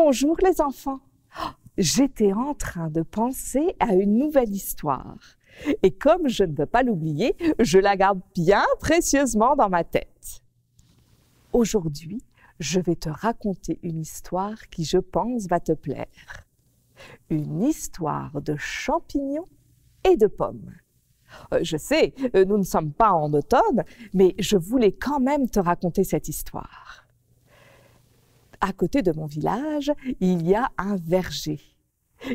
Bonjour les enfants. J'étais en train de penser à une nouvelle histoire. Et comme je ne veux pas l'oublier, je la garde bien précieusement dans ma tête. Aujourd'hui, je vais te raconter une histoire qui, je pense, va te plaire. Une histoire de champignons et de pommes. Je sais, nous ne sommes pas en automne, mais je voulais quand même te raconter cette histoire. À côté de mon village, il y a un verger.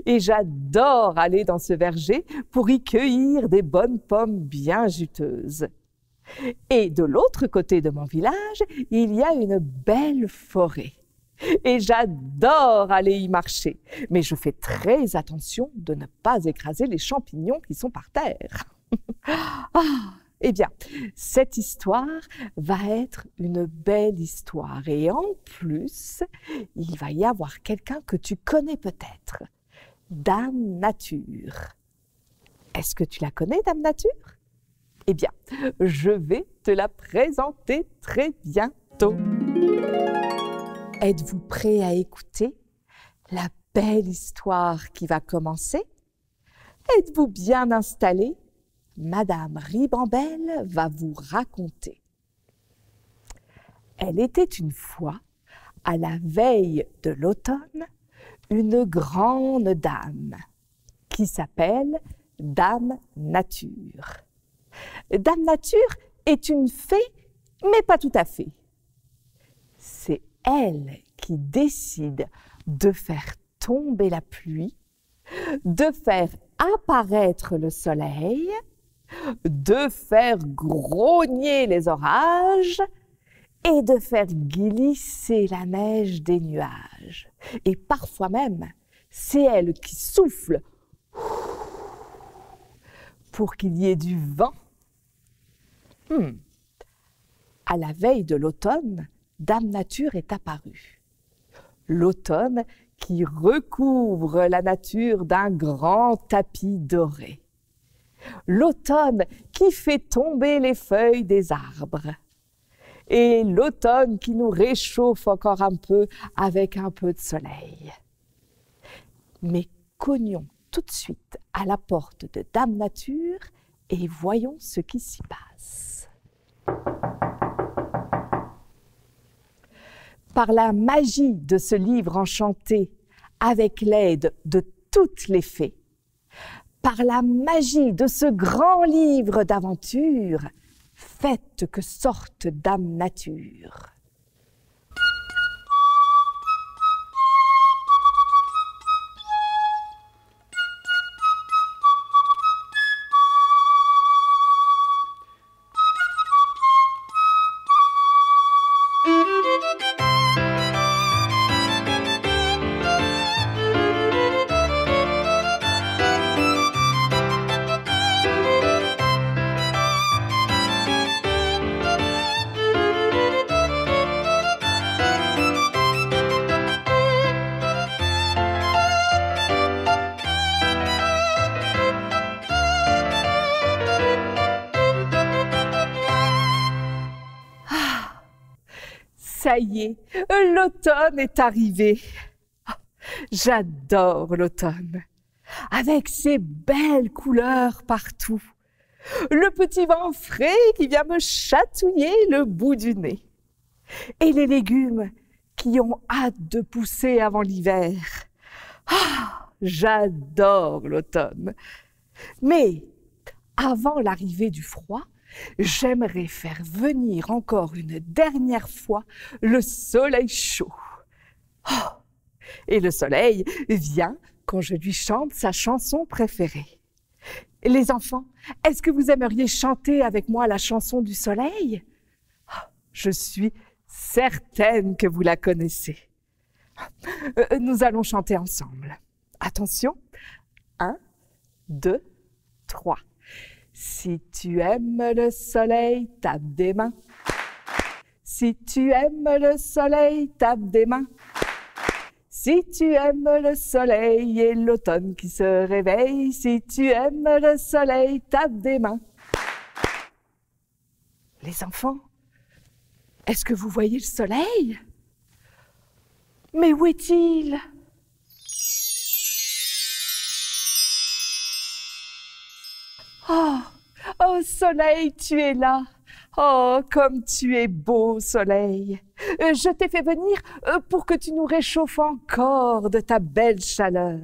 Et j'adore aller dans ce verger pour y cueillir des bonnes pommes bien juteuses. Et de l'autre côté de mon village, il y a une belle forêt. Et j'adore aller y marcher. Mais je fais très attention de ne pas écraser les champignons qui sont par terre. Eh bien, cette histoire va être une belle histoire. Et en plus, il va y avoir quelqu'un que tu connais peut-être. Dame Nature. Est-ce que tu la connais, Dame Nature? Eh bien, je vais te la présenter très bientôt. Êtes-vous prêts à écouter la belle histoire qui va commencer? Êtes-vous bien installés? Madame Ribambelle va vous raconter. Elle était une fois, à la veille de l'automne, une grande dame qui s'appelle Dame Nature. Dame Nature est une fée, mais pas tout à fait. C'est elle qui décide de faire tomber la pluie, de faire apparaître le soleil, de faire grogner les orages et de faire glisser la neige des nuages. Et parfois même, c'est elle qui souffle pour qu'il y ait du vent. À la veille de l'automne, Dame Nature est apparue. L'automne qui recouvre la nature d'un grand tapis doré. L'automne qui fait tomber les feuilles des arbres. Et l'automne qui nous réchauffe encore un peu avec un peu de soleil. Mais cognons tout de suite à la porte de Dame Nature et voyons ce qui s'y passe. Par la magie de ce livre enchanté, avec l'aide de toutes les fées, par la magie de ce grand livre d'aventures, faites que sorte Dame Nature. Ça y est, l'automne est arrivé. J'adore l'automne, avec ses belles couleurs partout. Le petit vent frais qui vient me chatouiller le bout du nez. Et les légumes qui ont hâte de pousser avant l'hiver. J'adore l'automne. Mais avant l'arrivée du froid, j'aimerais faire venir encore une dernière fois le soleil chaud. Et le soleil vient quand je lui chante sa chanson préférée. Les enfants, est-ce que vous aimeriez chanter avec moi la chanson du soleil? Je suis certaine que vous la connaissez. Nous allons chanter ensemble. Attention, 1, 2, 3. Si tu aimes le soleil, tape des mains. Si tu aimes le soleil, tape des mains. Si tu aimes le soleil et l'automne qui se réveille, si tu aimes le soleil, tape des mains. Les enfants, est-ce que vous voyez le soleil? Mais où est-il? Oh, oh soleil, tu es là. Oh, comme tu es beau, soleil. Je t'ai fait venir pour que tu nous réchauffes encore de ta belle chaleur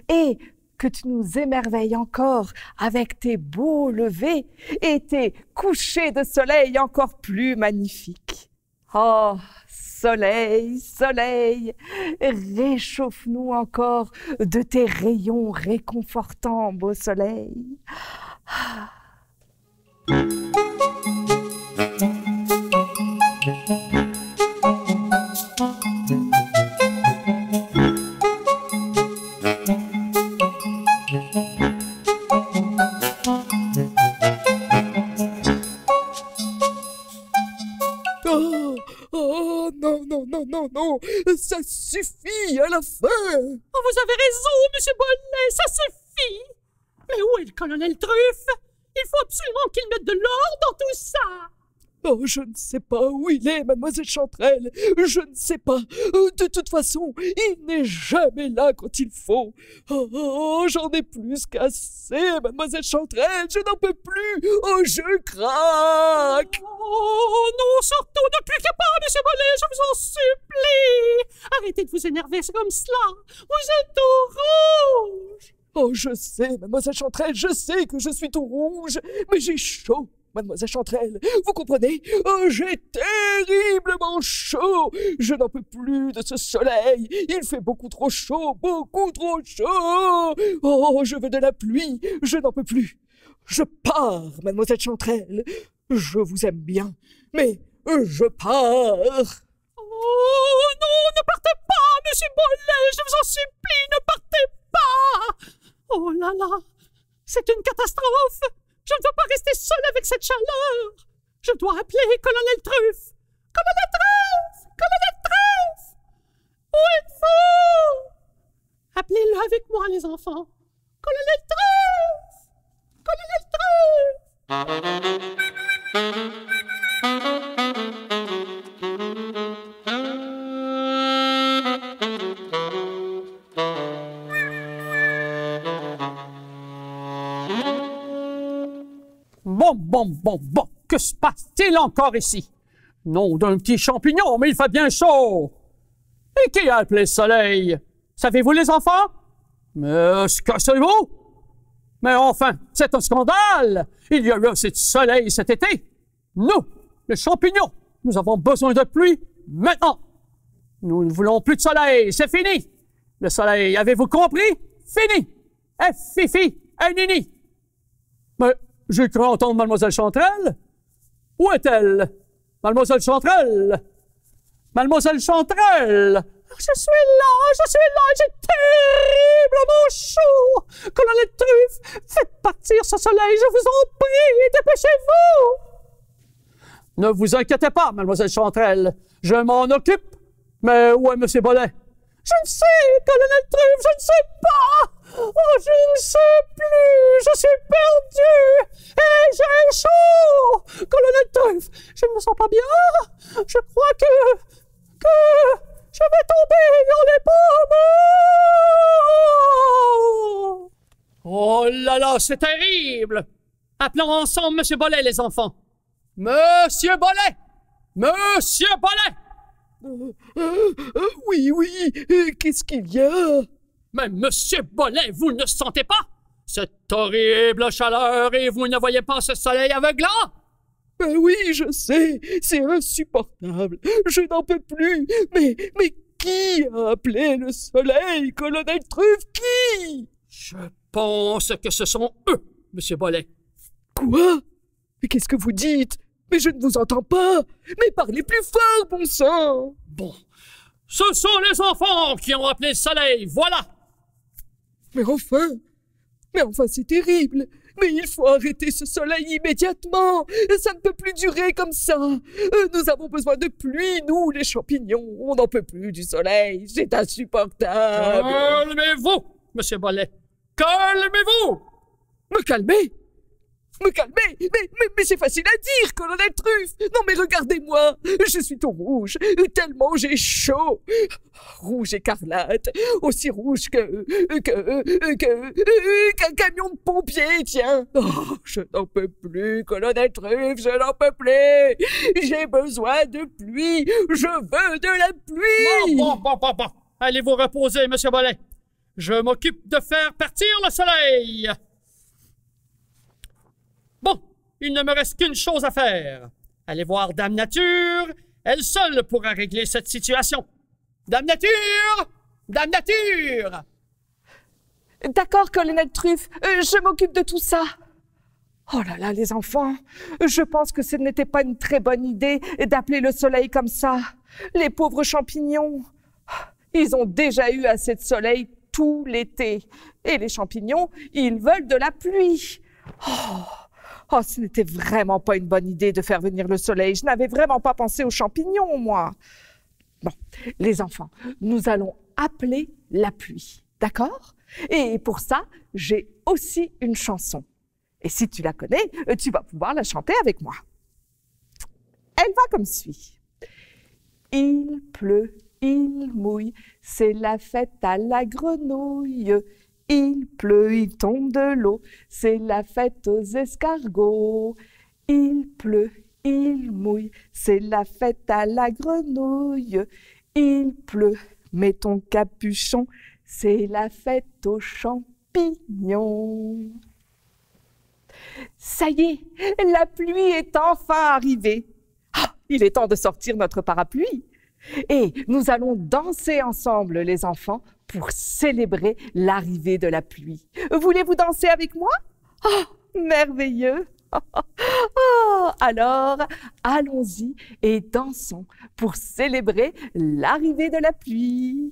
et que tu nous émerveilles encore avec tes beaux levers et tes couchers de soleil encore plus magnifiques. Oh, soleil, soleil, réchauffe-nous encore de tes rayons réconfortants, beau soleil. Oh, non, non, non, non, non, ça suffit à la fin. Oh, vous avez raison, Monsieur Bollet, ça suffit. Mais où est le colonel Truffe? Il faut absolument qu'il mette de l'ordre dans tout ça. Oh, je ne sais pas où il est, mademoiselle Chanterelle. Je ne sais pas. De toute façon, il n'est jamais là quand il faut. Oh, j'en ai plus qu'assez, mademoiselle Chanterelle. Je n'en peux plus. Oh, je craque. Oh non, surtout ne cliquez pas, Monsieur Bollet, je vous en supplie. Arrêtez de vous énerver, c'est comme cela. Vous êtes tout rouge. Oh, je sais, mademoiselle Chanterelle, je sais que je suis tout rouge, mais j'ai chaud. Mademoiselle Chanterelle, vous comprenez? Oh, j'ai terriblement chaud. Je n'en peux plus de ce soleil. Il fait beaucoup trop chaud, beaucoup trop chaud. Oh, je veux de la pluie. Je n'en peux plus. Je pars, mademoiselle Chanterelle. Je vous aime bien, mais je pars. Oh non, ne partez pas, Monsieur Bollet, je vous en supplie, ne partez pas. Oh là là, c'est une catastrophe. Je ne veux pas rester seule avec cette chaleur. Je dois appeler Colonel Truffe. Colonel Truffe! Colonel Truffe! Où êtes-vous? Appelez-le avec moi, les enfants. Colonel Truffe! Colonel Truffe! Bon, que se passe-t-il encore ici? Nom d'un petit champignon, mais il fait bien chaud. Et qui a appelé le soleil? Savez-vous, les enfants? Mais ce que c'est-vous? Mais enfin, c'est un scandale! Il y a eu assez de soleil cet été. Nous, les champignons, nous avons besoin de pluie maintenant. Nous ne voulons plus de soleil, c'est fini. Le soleil, avez-vous compris? Fini. Fifi, nini. Mais j'ai cru entendre Mademoiselle Chanterelle. Où est-elle? Mademoiselle Chanterelle! Mademoiselle Chanterelle! Je suis là, j'ai terriblement chaud! Colonel Truffe, faites partir ce soleil, je vous en prie, dépêchez-vous! Ne vous inquiétez pas, Mademoiselle Chanterelle, je m'en occupe. Mais où est Monsieur Bollet? Je ne sais, Colonel Truffe, je ne sais pas! Oh, je ne sais plus, je suis perdu! Et j'ai chaud! Colonel Truffe, je ne me sens pas bien! Je crois que je vais tomber dans les pommes! Oh là là, c'est terrible! Appelons ensemble Monsieur Bollet, les enfants. Monsieur Bollet! Monsieur Bollet! Oui, qu'est-ce qu'il y a? Mais Monsieur Bollet, vous ne sentez pas cette horrible chaleur et vous ne voyez pas ce soleil aveuglant? Ben oui, je sais, c'est insupportable. Je n'en peux plus. Mais qui a appelé le soleil, colonel Truffe? Qui? Je pense que ce sont eux, Monsieur Bollet. Quoi? Mais qu'est-ce que vous dites? Mais je ne vous entends pas. Mais parlez plus fort, bon sang. Bon, ce sont les enfants qui ont appelé le soleil, voilà. Mais enfin, c'est terrible. Mais il faut arrêter ce soleil immédiatement. Ça ne peut plus durer comme ça. Nous avons besoin de pluie, nous, les champignons. On n'en peut plus du soleil. C'est insupportable. Calmez-vous, Monsieur Bollet. Calmez-vous. Me calmer? Me calmer? Mais c'est facile à dire, colonel Truffe. Non, mais regardez-moi. Je suis tout rouge, tellement j'ai chaud. Rouge écarlate, aussi rouge qu'un camion de pompiers, tiens. Oh, je n'en peux plus, colonel Truffe, je n'en peux plus. J'ai besoin de pluie. Je veux de la pluie. Bon. Allez vous reposer, Monsieur Bolet. Je m'occupe de faire partir le soleil. Bon, il ne me reste qu'une chose à faire. Allez voir Dame Nature. Elle seule pourra régler cette situation. Dame Nature! Dame Nature! D'accord, colonel Truffe, je m'occupe de tout ça. Oh là là, les enfants, je pense que ce n'était pas une très bonne idée d'appeler le soleil comme ça. Les pauvres champignons, ils ont déjà eu assez de soleil tout l'été. Et les champignons, ils veulent de la pluie. Oh, ce n'était vraiment pas une bonne idée de faire venir le soleil. Je n'avais vraiment pas pensé aux champignons, moi. Bon, les enfants, nous allons appeler la pluie, d'accord? Et pour ça, j'ai aussi une chanson. Et si tu la connais, tu vas pouvoir la chanter avec moi. Elle va comme suit. Il pleut, il mouille, c'est la fête à la grenouille. Il pleut, il tombe de l'eau, c'est la fête aux escargots. Il pleut, il mouille, c'est la fête à la grenouille. Il pleut, mets ton capuchon, c'est la fête aux champignons. Ça y est, la pluie est enfin arrivée. Ah, il est temps de sortir notre parapluie. Et nous allons danser ensemble, les enfants, pour célébrer l'arrivée de la pluie. Voulez-vous danser avec moi? Oh, merveilleux! Oh, alors, allons-y et dansons pour célébrer l'arrivée de la pluie.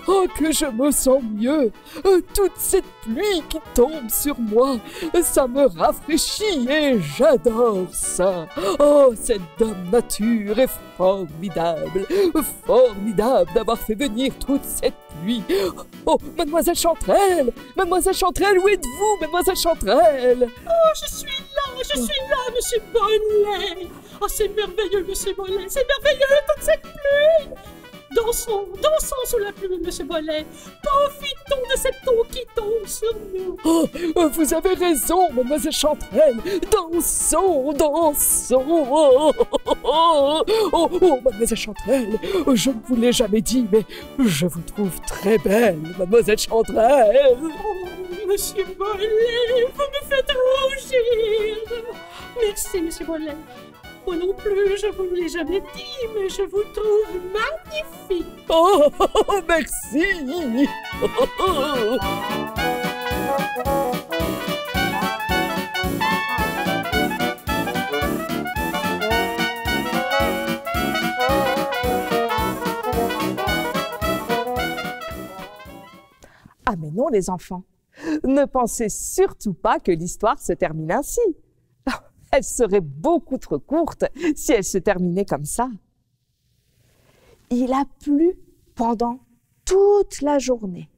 Oh, que je me sens mieux. Toute cette pluie qui tombe sur moi, ça me rafraîchit et j'adore ça. Oh, cette Dame Nature est formidable. Formidable d'avoir fait venir toute cette pluie. Oh, Mademoiselle Chanterelle, où êtes-vous, Mademoiselle Chanterelle? Oh, je suis là, Monsieur Bolet. Oh, c'est merveilleux, Monsieur Bolet, c'est merveilleux, toute cette pluie. Dansons sous la pluie, Monsieur Bolet. Profitons de cette eau qui tombe sur nous. Oh, vous avez raison, Mademoiselle Chanterelle. Dansons. Oh, Mademoiselle Chanterelle, je ne vous l'ai jamais dit, mais je vous trouve très belle, Mademoiselle Chanterelle. Oh, Monsieur Bolet, vous me faites rougir. Merci, Monsieur Bolet. Moi non plus, je vous l'ai jamais dit, mais je vous trouve magnifique. Oh, merci. Ah mais non les enfants, ne pensez surtout pas que l'histoire se termine ainsi. Elle serait beaucoup trop courte si elle se terminait comme ça. Il a plu pendant toute la journée,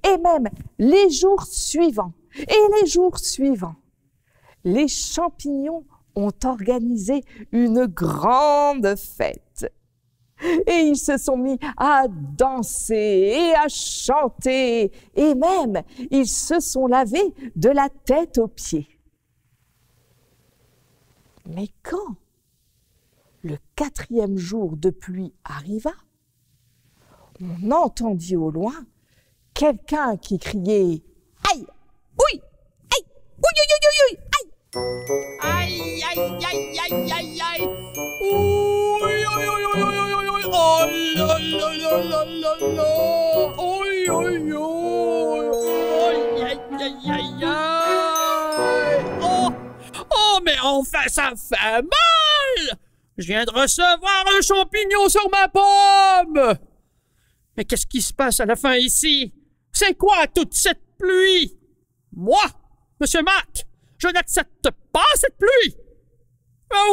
et même les jours suivants, et les jours suivants. Les champignons ont organisé une grande fête. Et ils se sont mis à danser et à chanter, et même ils se sont lavés de la tête aux pieds. Mais quand le 4e jour de pluie arriva, on entendit au loin quelqu'un qui criait « Aïe! Oui! Aïe! Oui, oui, oui, oui, aïe! » Aïe, aïe, aïe, aïe, aïe, aïe. Oui, oui, oui, oui, oui, oui, oui. Oh là là là là là là. Oui, oui, oui. Aïe, aïe, aïe, aïe. Oh, oh, mais enfin, ça fait mal. Je viens de recevoir un champignon sur ma pomme. Mais qu'est-ce qui se passe à la fin ici? C'est quoi toute cette pluie? Moi, Monsieur Mac, je n'accepte pas cette pluie.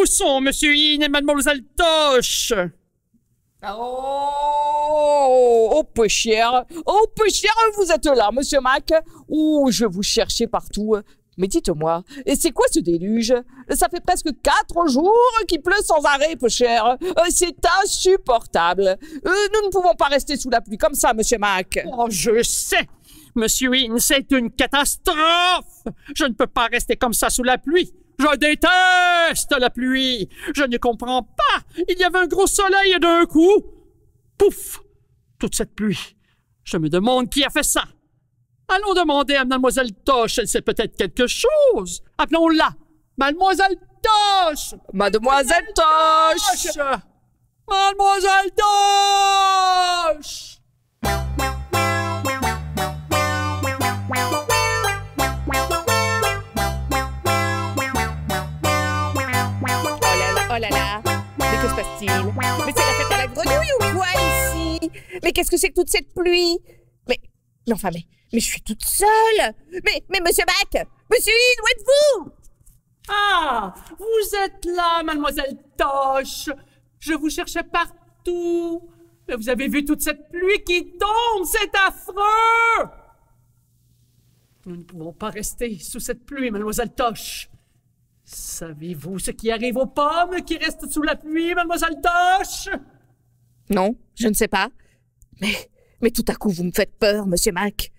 Où sont Monsieur Hinn et Mademoiselle Toche? Oh, peu cher, vous êtes là, Monsieur Mac. Oh, je vous cherchais partout. Mais dites-moi, et c'est quoi ce déluge? Ça fait presque 4 jours qu'il pleut sans arrêt, peu cher. C'est insupportable. Nous ne pouvons pas rester sous la pluie comme ça, Monsieur Mac. Oh, je sais, Monsieur Hinn, c'est une catastrophe. Je ne peux pas rester comme ça sous la pluie. Je déteste la pluie. Je ne comprends pas. Il y avait un gros soleil et d'un coup, pouf, toute cette pluie. Je me demande qui a fait ça. Allons demander à Mademoiselle Toche, elle sait peut-être quelque chose. Appelons-la. Mademoiselle Toche! Mademoiselle Toche! Mademoiselle Toche! Oh là là, mais que se passe-t-il? Mais c'est la fête à la grenouille ou quoi ici? Mais qu'est-ce que c'est que toute cette pluie? Mais enfin, mais je suis toute seule. Mais Monsieur Mac, Monsieur Hinn, où êtes-vous? Ah, vous êtes là, Mademoiselle Toche. Je vous cherchais partout. Mais vous avez vu toute cette pluie qui tombe, c'est affreux. Nous ne pouvons pas rester sous cette pluie, Mademoiselle Toche. Savez-vous ce qui arrive aux pommes qui restent sous la pluie, Mademoiselle Toche? Non, je ne sais pas. Mais tout à coup, vous me faites peur, Monsieur Mac.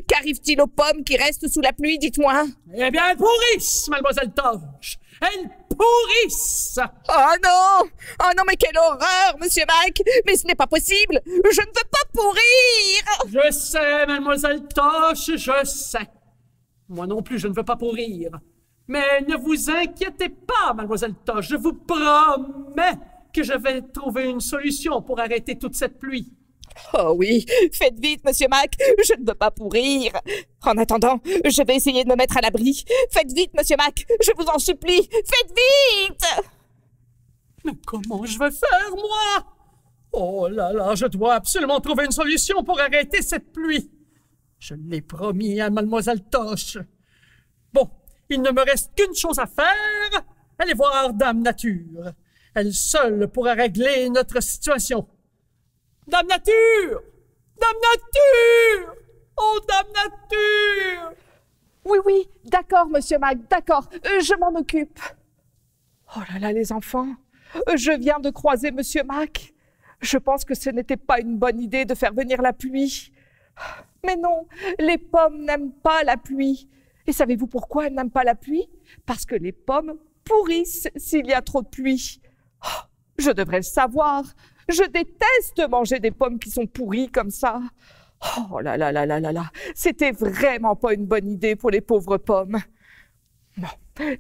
Qu'arrive-t-il aux pommes qui restent sous la pluie, dites-moi? Eh bien, elles pourrissent, Mademoiselle Toche. Elles pourrissent. Oh non! Oh non, mais quelle horreur, Monsieur Mac! Mais ce n'est pas possible! Je ne veux pas pourrir! Je sais, Mademoiselle Toche, je sais. Moi non plus, je ne veux pas pourrir. Mais ne vous inquiétez pas, Mademoiselle Toche, je vous promets que je vais trouver une solution pour arrêter toute cette pluie. Oh oui, faites vite, Monsieur Mac, je ne veux pas pourrir. En attendant, je vais essayer de me mettre à l'abri. Faites vite, Monsieur Mac, je vous en supplie, faites vite! Mais comment je vais faire, moi? Oh là là, je dois absolument trouver une solution pour arrêter cette pluie. Je l'ai promis à Mademoiselle Toche. Bon, il ne me reste qu'une chose à faire, aller voir Dame Nature. Elle seule pourra régler notre situation. Dame Nature! Dame Nature! Oh, Dame Nature! Oui, d'accord, Monsieur Mac, d'accord, je m'en occupe. Oh là là, les enfants, je viens de croiser Monsieur Mac. Je pense que ce n'était pas une bonne idée de faire venir la pluie. Mais non, les pommes n'aiment pas la pluie. Et savez-vous pourquoi elles n'aiment pas la pluie? Parce que les pommes pourrissent s'il y a trop de pluie. Oh, je devrais le savoir. Je déteste manger des pommes qui sont pourries comme ça. Oh là là là là là là, c'était vraiment pas une bonne idée pour les pauvres pommes. Bon,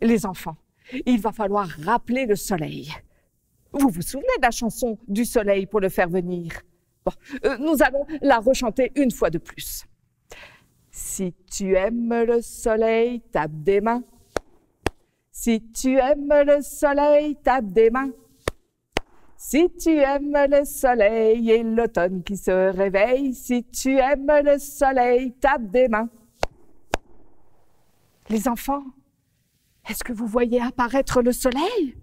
les enfants, il va falloir rappeler le soleil. Vous vous souvenez de la chanson du soleil pour le faire venir? Bon, nous allons la rechanter une fois de plus. Si tu aimes le soleil, tape des mains. Si tu aimes le soleil, tape des mains. Si tu aimes le soleil et l'automne qui se réveille, si tu aimes le soleil, tape des mains. Les enfants, est-ce que vous voyez apparaître le soleil?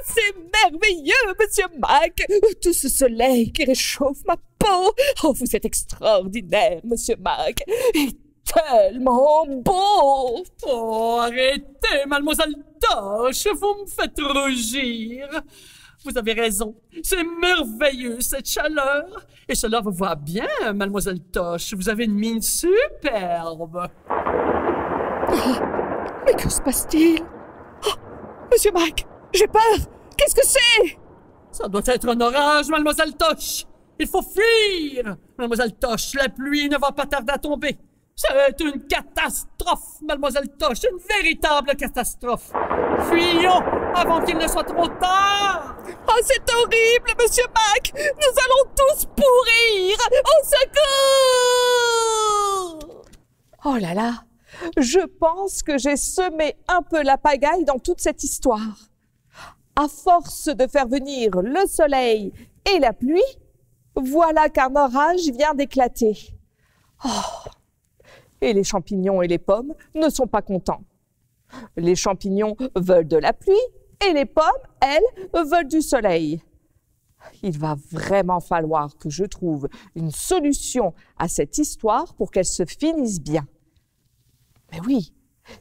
C'est merveilleux, Monsieur Mac! Tout ce soleil qui réchauffe ma peau! Oh, vous êtes extraordinaire, Monsieur Mac! Et tellement beau! Oh, arrêtez, mademoiselle Toche, vous me faites rougir. Vous avez raison, c'est merveilleux cette chaleur. Et cela vous va bien, mademoiselle Toche, vous avez une mine superbe. Oh, mais que se passe-t-il? Oh, Monsieur Mac, j'ai peur! Qu'est-ce que c'est? Ça doit être un orage, mademoiselle Toche. Il faut fuir. Mademoiselle Toche, la pluie ne va pas tarder à tomber. C'est une catastrophe, mademoiselle Toche, une véritable catastrophe. Fuyons avant qu'il ne soit trop tard. Oh, c'est horrible, Monsieur Mac. Nous allons tous pourrir. Au secours! Oh là là, je pense que j'ai semé un peu la pagaille dans toute cette histoire. À force de faire venir le soleil et la pluie, voilà qu'un orage vient d'éclater. Oh! Et les champignons et les pommes ne sont pas contents. Les champignons veulent de la pluie et les pommes, elles, veulent du soleil. Il va vraiment falloir que je trouve une solution à cette histoire pour qu'elle se finisse bien. Mais oui,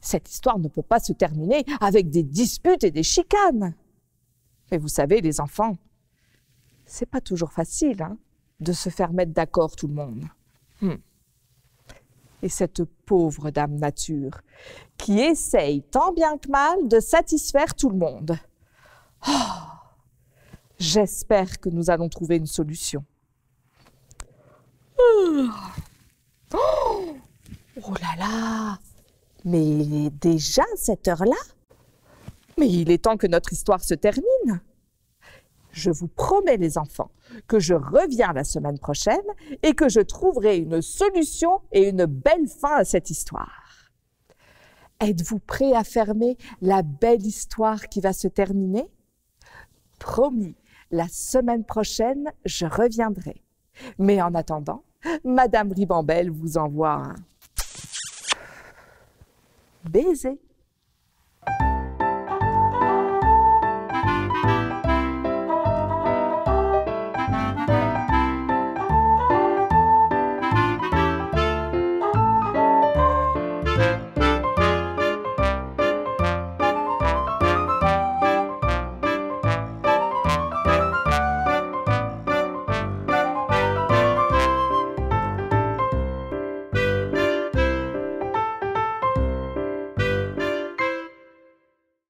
cette histoire ne peut pas se terminer avec des disputes et des chicanes. Mais vous savez, les enfants, c'est pas toujours facile de se faire mettre d'accord tout le monde. Et cette pauvre dame nature qui essaye tant bien que mal de satisfaire tout le monde. Oh, j'espère que nous allons trouver une solution. Oh là là! Mais il est déjà cette heure-là? Mais il est temps que notre histoire se termine. Je vous promets, les enfants, que je reviens la semaine prochaine et que je trouverai une solution et une belle fin à cette histoire. Êtes-vous prêts à fermer la belle histoire qui va se terminer? Promis, la semaine prochaine, je reviendrai. Mais en attendant, Madame Ribambelle vous envoie un baiser.